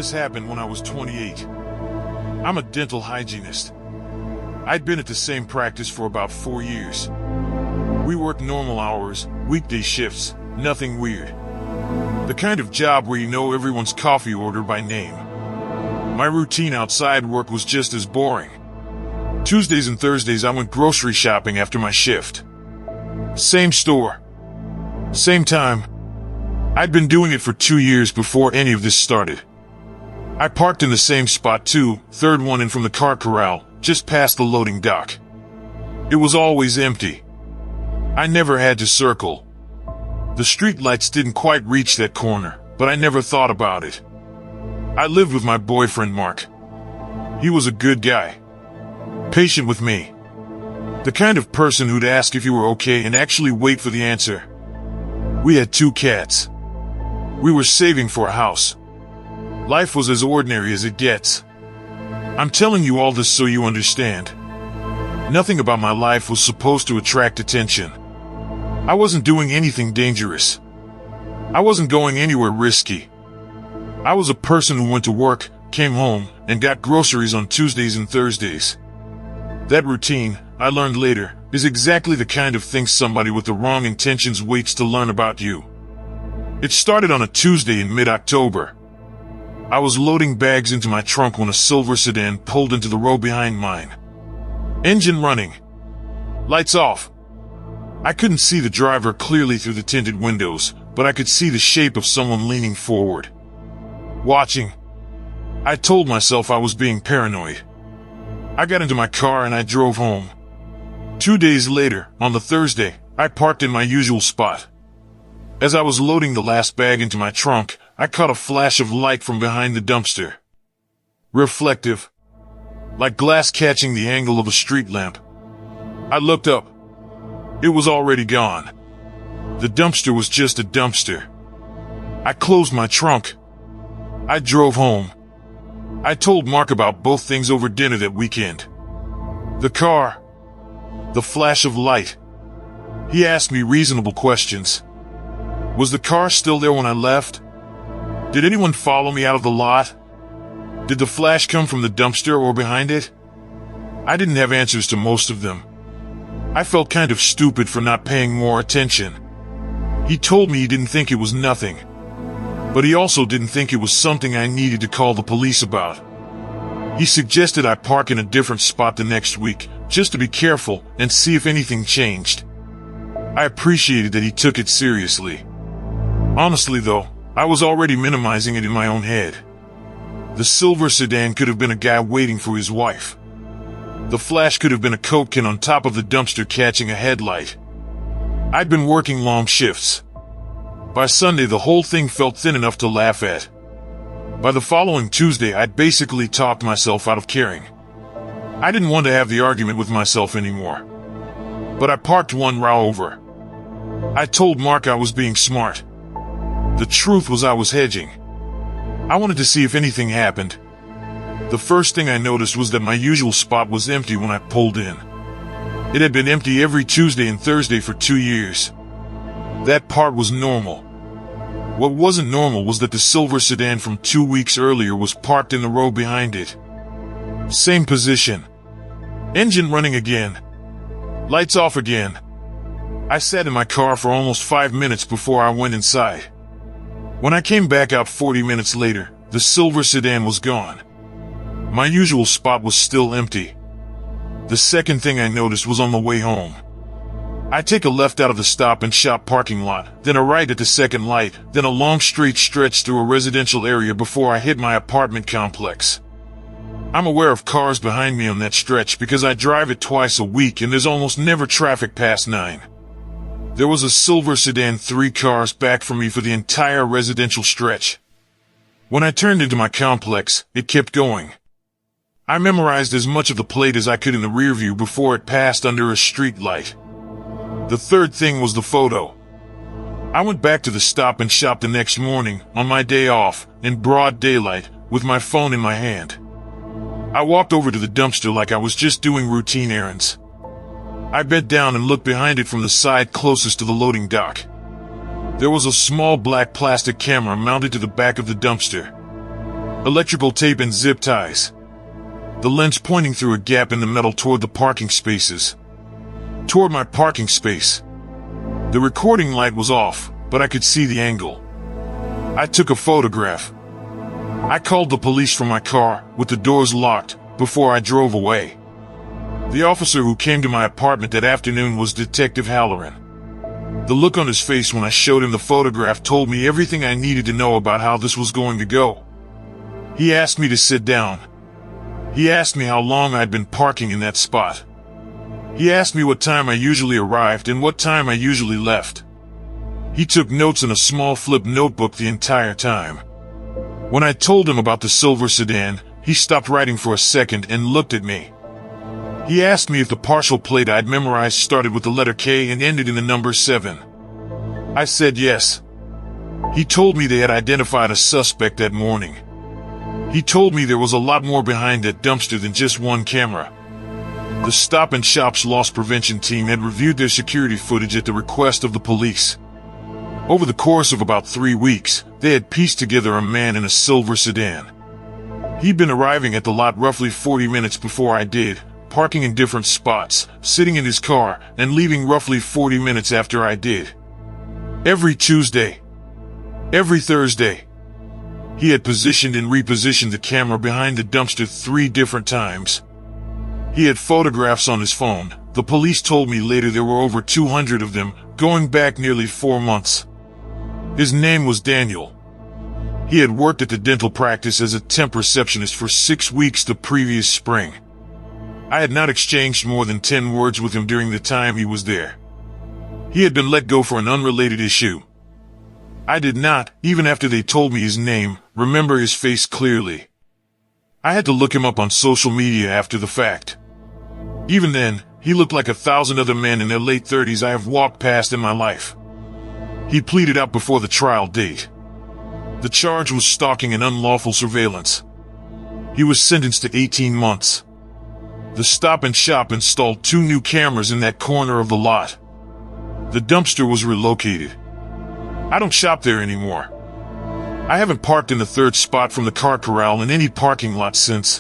This happened when I was 28. I'm a dental hygienist. I'd been at the same practice for about 4 years. We worked normal hours, weekday shifts, nothing weird. The kind of job where you know everyone's coffee order by name. My routine outside work was just as boring. Tuesdays and Thursdays I went grocery shopping after my shift. Same store. Same time. I'd been doing it for 2 years before any of this started. I parked in the same spot too, third one in from the car corral, just past the loading dock. It was always empty. I never had to circle. The street lights didn't quite reach that corner, but I never thought about it. I lived with my boyfriend Mark. He was a good guy. Patient with me. The kind of person who'd ask if you were okay and actually wait for the answer. We had 2 cats. We were saving for a house. Life was as ordinary as it gets. I'm telling you all this so you understand. Nothing about my life was supposed to attract attention. I wasn't doing anything dangerous. I wasn't going anywhere risky. I was a person who went to work, came home, and got groceries on Tuesdays and Thursdays. That routine, I learned later, is exactly the kind of thing somebody with the wrong intentions waits to learn about you. It started on a Tuesday in mid-October. I was loading bags into my trunk when a silver sedan pulled into the row behind mine. Engine running. Lights off. I couldn't see the driver clearly through the tinted windows, but I could see the shape of someone leaning forward. Watching. I told myself I was being paranoid. I got into my car and I drove home. 2 days later, on the Thursday, I parked in my usual spot. As I was loading the last bag into my trunk, I caught a flash of light from behind the dumpster. Reflective. Like glass catching the angle of a street lamp. I looked up. It was already gone. The dumpster was just a dumpster. I closed my trunk. I drove home. I told Mark about both things over dinner that weekend. The car. The flash of light. He asked me reasonable questions. Was the car still there when I left? Did anyone follow me out of the lot? Did the flash come from the dumpster or behind it? I didn't have answers to most of them. I felt kind of stupid for not paying more attention. He told me he didn't think it was nothing. But he also didn't think it was something I needed to call the police about. He suggested I park in a different spot the next week, just to be careful and see if anything changed. I appreciated that he took it seriously. Honestly though, I was already minimizing it in my own head. The silver sedan could have been a guy waiting for his wife. The flash could have been a Coke can on top of the dumpster catching a headlight. I'd been working long shifts. By Sunday, the whole thing felt thin enough to laugh at. By the following Tuesday, I'd basically talked myself out of caring. I didn't want to have the argument with myself anymore. But I parked one row over. I told Mark I was being smart. The truth was I was hedging. I wanted to see if anything happened. The first thing I noticed was that my usual spot was empty when I pulled in. It had been empty every Tuesday and Thursday for 2 years. That part was normal. What wasn't normal was that the silver sedan from 2 weeks earlier was parked in the row behind it. Same position. Engine running again. Lights off again. I sat in my car for almost 5 minutes before I went inside. When I came back out 40 minutes later, the silver sedan was gone. My usual spot was still empty. The second thing I noticed was on the way home. I take a left out of the Stop and Shop parking lot, then a right at the second light, then a long straight stretch through a residential area before I hit my apartment complex. I'm aware of cars behind me on that stretch because I drive it twice a week and there's almost never traffic past 9. There was a silver sedan 3 cars back from me for the entire residential stretch. When I turned into my complex, it kept going. I memorized as much of the plate as I could in the rear view before it passed under a street light. The third thing was the photo. I went back to the Stop and Shop the next morning, on my day off, in broad daylight, with my phone in my hand. I walked over to the dumpster like I was just doing routine errands. I bent down and looked behind it from the side closest to the loading dock. There was a small black plastic camera mounted to the back of the dumpster. Electrical tape and zip ties. The lens pointing through a gap in the metal toward the parking spaces. Toward my parking space. The recording light was off, but I could see the angle. I took a photograph. I called the police from my car, with the doors locked, before I drove away. The officer who came to my apartment that afternoon was Detective Halloran. The look on his face when I showed him the photograph told me everything I needed to know about how this was going to go. He asked me to sit down. He asked me how long I'd been parking in that spot. He asked me what time I usually arrived and what time I usually left. He took notes in a small flip notebook the entire time. When I told him about the silver sedan, he stopped writing for a second and looked at me. He asked me if the partial plate I'd memorized started with the letter K and ended in the number 7. I said yes. He told me they had identified a suspect that morning. He told me there was a lot more behind that dumpster than just one camera. The Stop and Shop's loss prevention team had reviewed their security footage at the request of the police. Over the course of about 3 weeks, they had pieced together a man in a silver sedan. He'd been arriving at the lot roughly 40 minutes before I did, parking in different spots, sitting in his car, and leaving roughly 40 minutes after I did. Every Tuesday. Every Thursday. He had positioned and repositioned the camera behind the dumpster 3 different times. He had photographs on his phone. The police told me later there were over 200 of them, going back nearly 4 months. His name was Daniel. He had worked at the dental practice as a temp receptionist for 6 weeks the previous spring. I had not exchanged more than 10 words with him during the time he was there. He had been let go for an unrelated issue. I did not, even after they told me his name, remember his face clearly. I had to look him up on social media after the fact. Even then, he looked like 1,000 other men in their late 30s I have walked past in my life. He pleaded out before the trial date. The charge was stalking and unlawful surveillance. He was sentenced to 18 months. The Stop and Shop installed 2 new cameras in that corner of the lot. The dumpster was relocated. I don't shop there anymore. I haven't parked in the 3rd spot from the car corral in any parking lot since.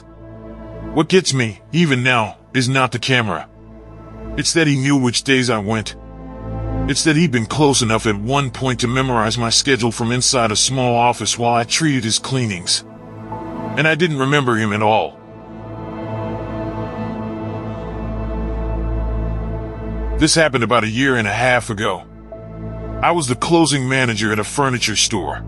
What gets me, even now, is not the camera. It's that he knew which days I went. It's that he'd been close enough at one point to memorize my schedule from inside a small office while I treated his cleanings. And I didn't remember him at all. This happened about 1.5 years ago. I was the closing manager at a furniture store.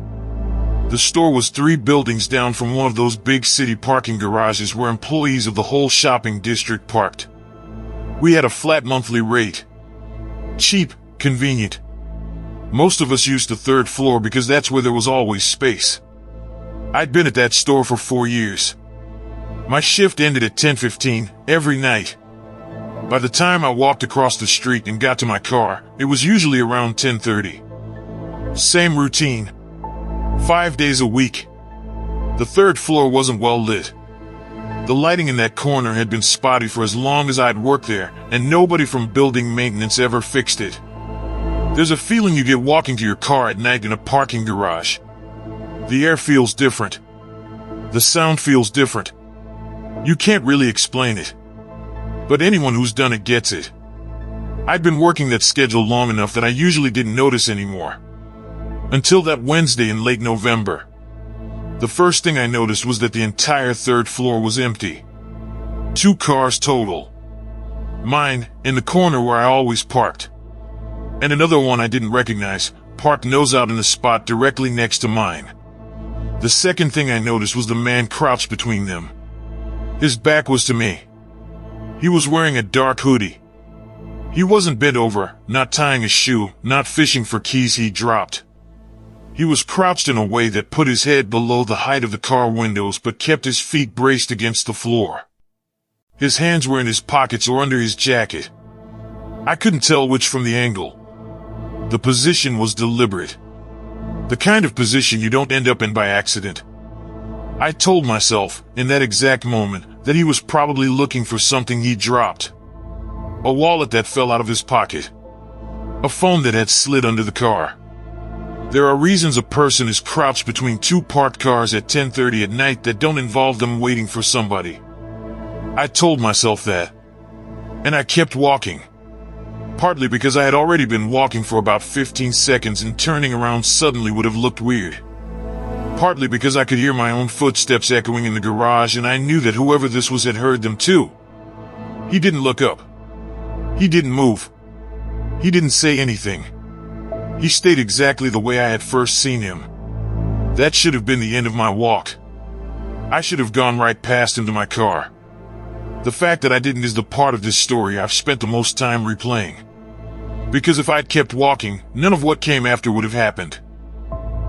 The store was 3 buildings down from one of those big city parking garages where employees of the whole shopping district parked. We had a flat monthly rate. Cheap, convenient. Most of us used the 3rd floor because that's where there was always space. I'd been at that store for 4 years. My shift ended at 10:15 every night. By the time I walked across the street and got to my car, it was usually around 10:30. Same routine. 5 days a week. The 3rd floor wasn't well lit. The lighting in that corner had been spotty for as long as I'd worked there, and nobody from building maintenance ever fixed it. There's a feeling you get walking to your car at night in a parking garage. The air feels different. The sound feels different. You can't really explain it. But anyone who's done it gets it. I'd been working that schedule long enough that I usually didn't notice anymore. Until that Wednesday in late November. The first thing I noticed was that the entire 3rd floor was empty. 2 cars total. Mine, in the corner where I always parked. And another one I didn't recognize, parked nose out in the spot directly next to mine. The second thing I noticed was the man crouched between them. His back was to me. He was wearing a dark hoodie. He wasn't bent over, not tying a shoe, not fishing for keys he dropped. He was crouched in a way that put his head below the height of the car windows but kept his feet braced against the floor. His hands were in his pockets or under his jacket. I couldn't tell which from the angle. The position was deliberate. The kind of position you don't end up in by accident. I told myself, in that exact moment, that he was probably looking for something he dropped. A wallet that fell out of his pocket. A phone that had slid under the car. There are reasons a person is crouched between two parked cars at 10:30 at night that don't involve them waiting for somebody. I told myself that. And I kept walking. Partly because I had already been walking for about 15 seconds and turning around suddenly would have looked weird. Partly because I could hear my own footsteps echoing in the garage and I knew that whoever this was had heard them too. He didn't look up. He didn't move. He didn't say anything. He stayed exactly the way I had first seen him. That should have been the end of my walk. I should have gone right past him to my car. The fact that I didn't is the part of this story I've spent the most time replaying. Because if I'd kept walking, none of what came after would have happened.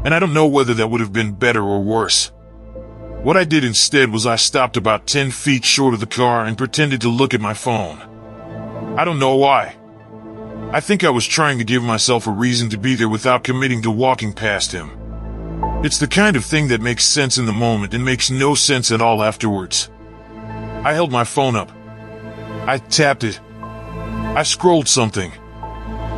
And I don't know whether that would have been better or worse. What I did instead was I stopped about 10 feet short of the car and pretended to look at my phone. I don't know why. I think I was trying to give myself a reason to be there without committing to walking past him. It's the kind of thing that makes sense in the moment and makes no sense at all afterwards. I held my phone up. I tapped it. I scrolled something.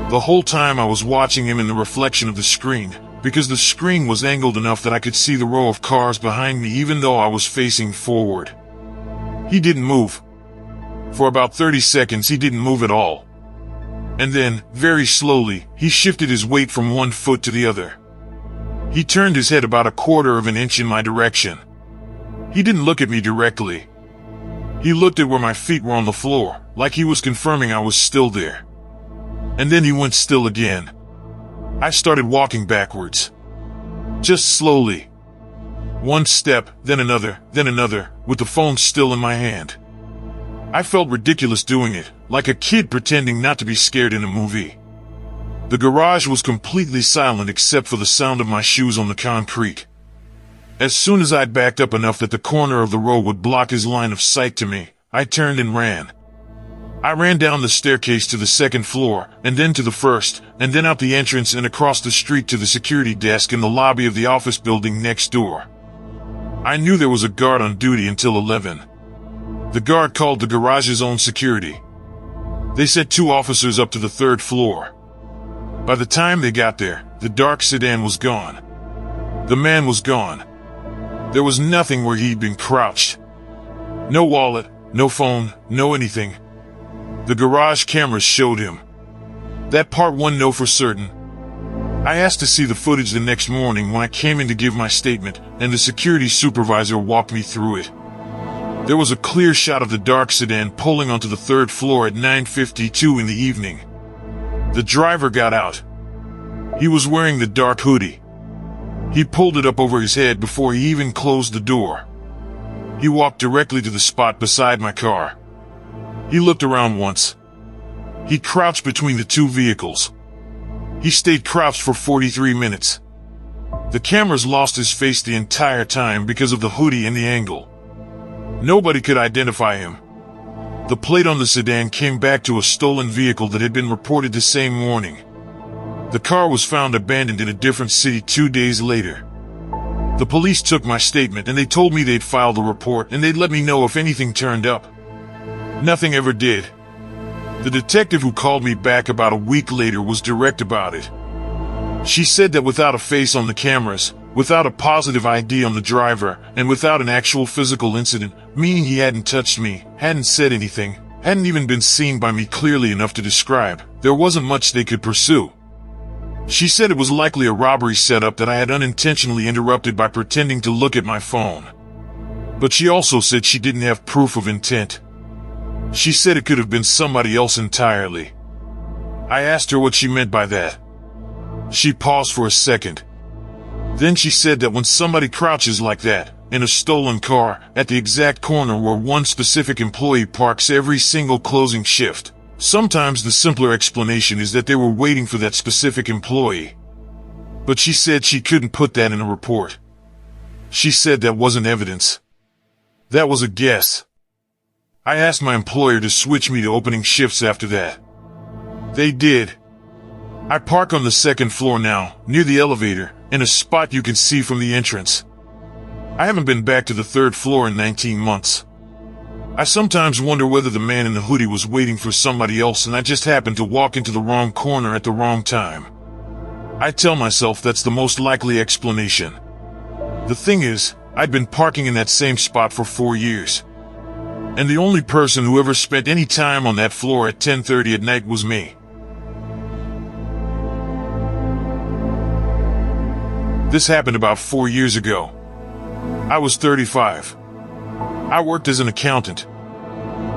The whole time I was watching him in the reflection of the screen, because the screen was angled enough that I could see the row of cars behind me even though I was facing forward. He didn't move. For about 30 seconds he didn't move at all. And then, very slowly, he shifted his weight from one foot to the other. He turned his head about a quarter of an inch in my direction. He didn't look at me directly. He looked at where my feet were on the floor, like he was confirming I was still there. And then he went still again. I started walking backwards. Just slowly. One step, then another, with the phone still in my hand. I felt ridiculous doing it, like a kid pretending not to be scared in a movie. The garage was completely silent except for the sound of my shoes on the concrete. As soon as I'd backed up enough that the corner of the row would block his line of sight to me, I turned and ran. I ran down the staircase to the second floor, and then to the first, and then out the entrance and across the street to the security desk in the lobby of the office building next door. I knew there was a guard on duty until 11. The guard called the garage's own security. They sent 2 officers up to the 3rd floor. By the time they got there, the dark sedan was gone. The man was gone. There was nothing where he'd been crouched. No wallet, no phone, no anything. The garage cameras showed him. That part one know for certain. I asked to see the footage the next morning when I came in to give my statement, and the security supervisor walked me through it. There was a clear shot of the dark sedan pulling onto the 3rd floor at 9:52 in the evening. The driver got out. He was wearing the dark hoodie. He pulled it up over his head before he even closed the door. He walked directly to the spot beside my car. He looked around once. He crouched between the 2 vehicles. He stayed crouched for 43 minutes. The cameras lost his face the entire time because of the hoodie and the angle. Nobody could identify him. The plate on the sedan came back to a stolen vehicle that had been reported the same morning. The car was found abandoned in a different city 2 days later. The police took my statement and they told me they'd file the report and they'd let me know if anything turned up. Nothing ever did. The detective who called me back about a week later was direct about it. She said that without a face on the cameras, without a positive ID on the driver, and without an actual physical incident, meaning he hadn't touched me, hadn't said anything, hadn't even been seen by me clearly enough to describe, there wasn't much they could pursue. She said it was likely a robbery setup that I had unintentionally interrupted by pretending to look at my phone. But she also said she didn't have proof of intent. She said it could have been somebody else entirely. I asked her what she meant by that. She paused for a second. Then she said that when somebody crouches like that, in a stolen car, at the exact corner where one specific employee parks every single closing shift, sometimes the simpler explanation is that they were waiting for that specific employee. But she said she couldn't put that in a report. She said that wasn't evidence. That was a guess. I asked my employer to switch me to opening shifts after that. They did. I park on the 2nd floor now, near the elevator, in a spot you can see from the entrance. I haven't been back to the 3rd floor in 19 months. I sometimes wonder whether the man in the hoodie was waiting for somebody else and I just happened to walk into the wrong corner at the wrong time. I tell myself that's the most likely explanation. The thing is, I'd been parking in that same spot for 4 years. And the only person who ever spent any time on that floor at 10:30 at night was me. This happened about 4 years ago. I was 35. I worked as an accountant.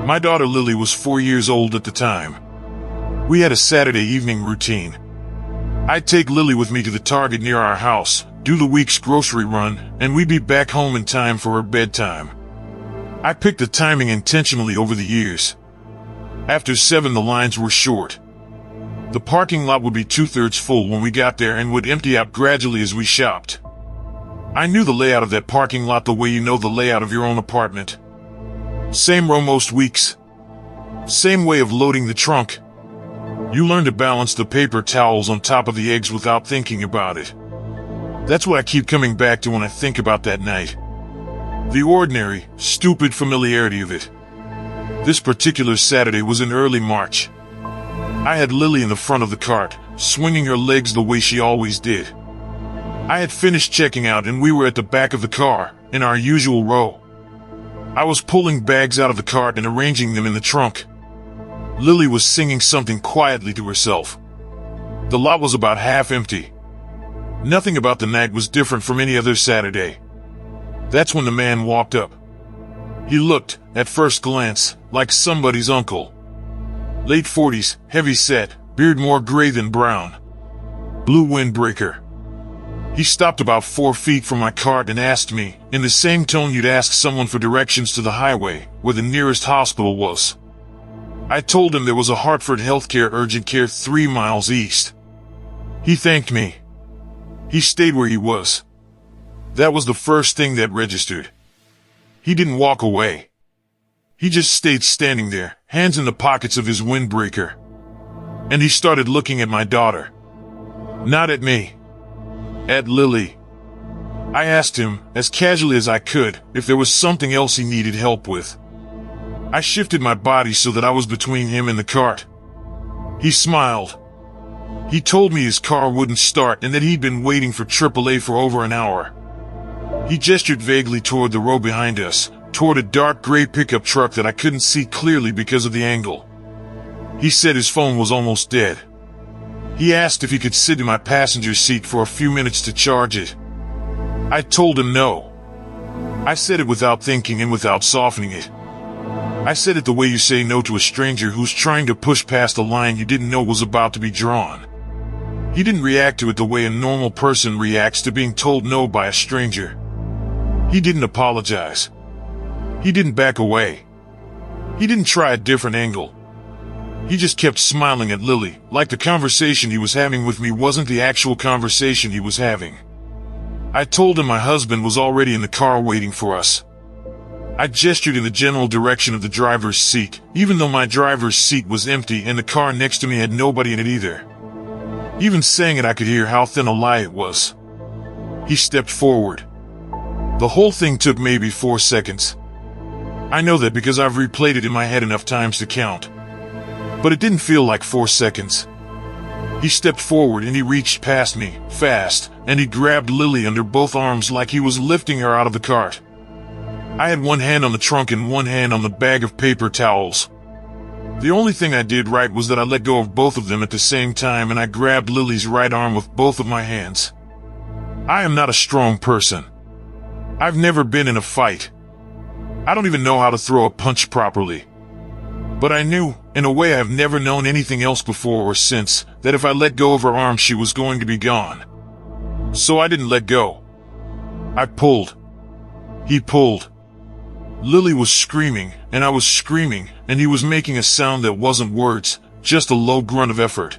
My daughter Lily was 4 years old at the time. We had a Saturday evening routine. I'd take Lily with me to the Target near our house, do the week's grocery run, and we'd be back home in time for her bedtime. I picked the timing intentionally over the years. After 7, the lines were short. The parking lot would be 2/3 full when we got there and would empty out gradually as we shopped. I knew the layout of that parking lot the way you know the layout of your own apartment. Same row most weeks. Same way of loading the trunk. You learn to balance the paper towels on top of the eggs without thinking about it. That's what I keep coming back to when I think about that night. The ordinary, stupid familiarity of it. This particular Saturday was in early March. I had Lily in the front of the cart, swinging her legs the way she always did. I had finished checking out and we were at the back of the car, in our usual row. I was pulling bags out of the cart and arranging them in the trunk. Lily was singing something quietly to herself. The lot was about half empty. Nothing about the night was different from any other Saturday. That's when the man walked up. He looked, at first glance, like somebody's uncle. Late 40s, heavy set, beard more gray than brown. Blue windbreaker. He stopped about 4 feet from my cart and asked me, in the same tone you'd ask someone for directions to the highway, where the nearest hospital was. I told him there was a Hartford Healthcare urgent care 3 miles east. He thanked me. He stayed where he was. That was the first thing that registered. He didn't walk away. He just stayed standing there, hands in the pockets of his windbreaker. And he started looking at my daughter. Not at me. At Lily. I asked him, as casually as I could, if there was something else he needed help with. I shifted my body so that I was between him and the cart. He smiled. He told me his car wouldn't start and that he'd been waiting for AAA for over an hour. He gestured vaguely toward the row behind us, toward a dark gray pickup truck that I couldn't see clearly because of the angle. He said his phone was almost dead. He asked if he could sit in my passenger seat for a few minutes to charge it. I told him no. I said it without thinking and without softening it. I said it the way you say no to a stranger who's trying to push past a line you didn't know was about to be drawn. He didn't react to it the way a normal person reacts to being told no by a stranger. He didn't apologize. He didn't back away. He didn't try a different angle. He just kept smiling at Lily, like the conversation he was having with me wasn't the actual conversation he was having. I told him my husband was already in the car waiting for us. I gestured in the general direction of the driver's seat, even though my driver's seat was empty and the car next to me had nobody in it either. Even saying it, I could hear how thin a lie it was. He stepped forward. The whole thing took maybe 4 seconds. I know that because I've replayed it in my head enough times to count. But it didn't feel like 4 seconds. He stepped forward and he reached past me, fast, and he grabbed Lily under both arms like he was lifting her out of the cart. I had one hand on the trunk and one hand on the bag of paper towels. The only thing I did right was that I let go of both of them at the same time and I grabbed Lily's right arm with both of my hands. I am not a strong person. I've never been in a fight. I don't even know how to throw a punch properly. But I knew, in a way I've never known anything else before or since, that if I let go of her arm she was going to be gone. So I didn't let go. I pulled. He pulled. Lily was screaming, and I was screaming, and he was making a sound that wasn't words, just a low grunt of effort.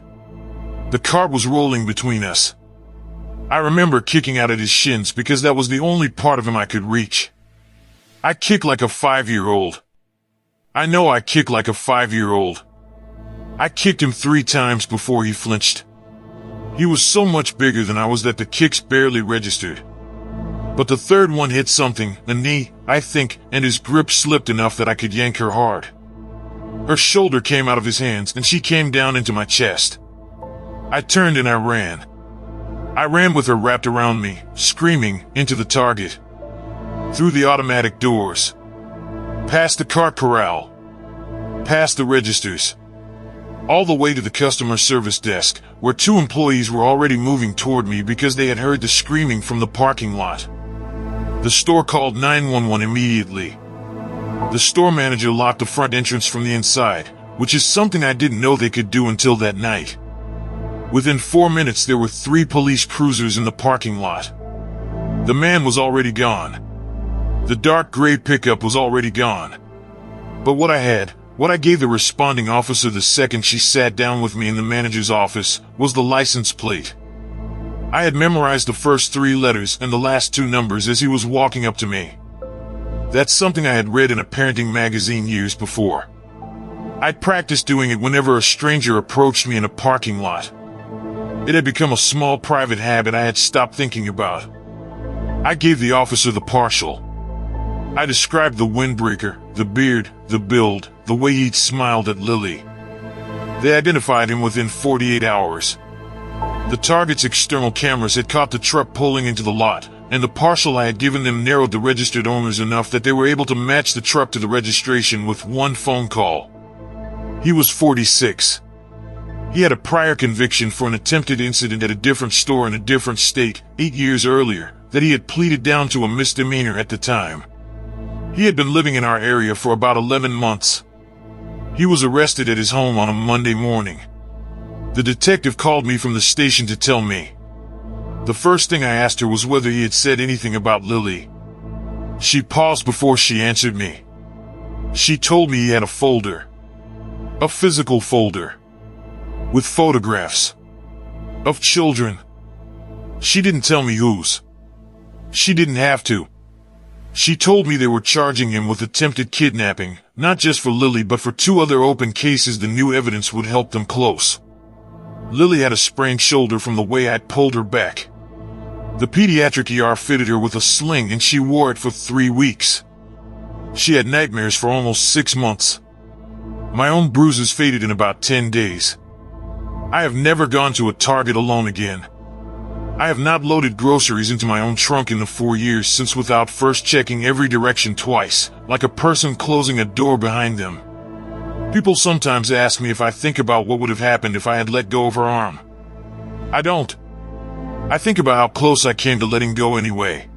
The cart was rolling between us. I remember kicking out at his shins because that was the only part of him I could reach. I kicked like a 5-year-old. I know I kicked like a 5-year-old. I kicked him 3 times before he flinched. He was so much bigger than I was that the kicks barely registered. But the third one hit something, a knee, I think, and his grip slipped enough that I could yank her hard. Her shoulder came out of his hands and she came down into my chest. I turned and I ran. I ran with her wrapped around me, screaming, into the Target. Through the automatic doors. Past the cart corral. Past the registers. All the way to the customer service desk, where 2 employees were already moving toward me because they had heard the screaming from the parking lot. The store called 911 immediately. The store manager locked the front entrance from the inside, which is something I didn't know they could do until that night. Within 4 minutes there were 3 police cruisers in the parking lot. The man was already gone. The dark gray pickup was already gone. But what I gave the responding officer the second she sat down with me in the manager's office, was the license plate. I had memorized the first 3 letters and the last 2 numbers as he was walking up to me. That's something I had read in a parenting magazine years before. I'd practiced doing it whenever a stranger approached me in a parking lot. It had become a small private habit I had stopped thinking about. I gave the officer the partial. I described the windbreaker, the beard, the build, the way he'd smiled at Lily. They identified him within 48 hours. The Target's external cameras had caught the truck pulling into the lot, and the partial I had given them narrowed the registered owners enough that they were able to match the truck to the registration with 1 phone call. He was 46. He had a prior conviction for an attempted incident at a different store in a different state, 8 years earlier, that he had pleaded down to a misdemeanor at the time. He had been living in our area for about 11 months. He was arrested at his home on a Monday morning. The detective called me from the station to tell me. The first thing I asked her was whether he had said anything about Lily. She paused before she answered me. She told me he had a folder. A physical folder. With photographs. Of children. She didn't tell me whose. She didn't have to. She told me they were charging him with attempted kidnapping, not just for Lily but for 2 other open cases. The new evidence would help them close. Lily had a sprained shoulder from the way I'd pulled her back. The pediatric ER fitted her with a sling and she wore it for 3 weeks. She had nightmares for almost 6 months. My own bruises faded in about 10 days. I have never gone to a Target alone again. I have not loaded groceries into my own trunk in the 4 years since without first checking every direction twice, like a person closing a door behind them. People sometimes ask me if I think about what would have happened if I had let go of her arm. I don't. I think about how close I came to letting go anyway.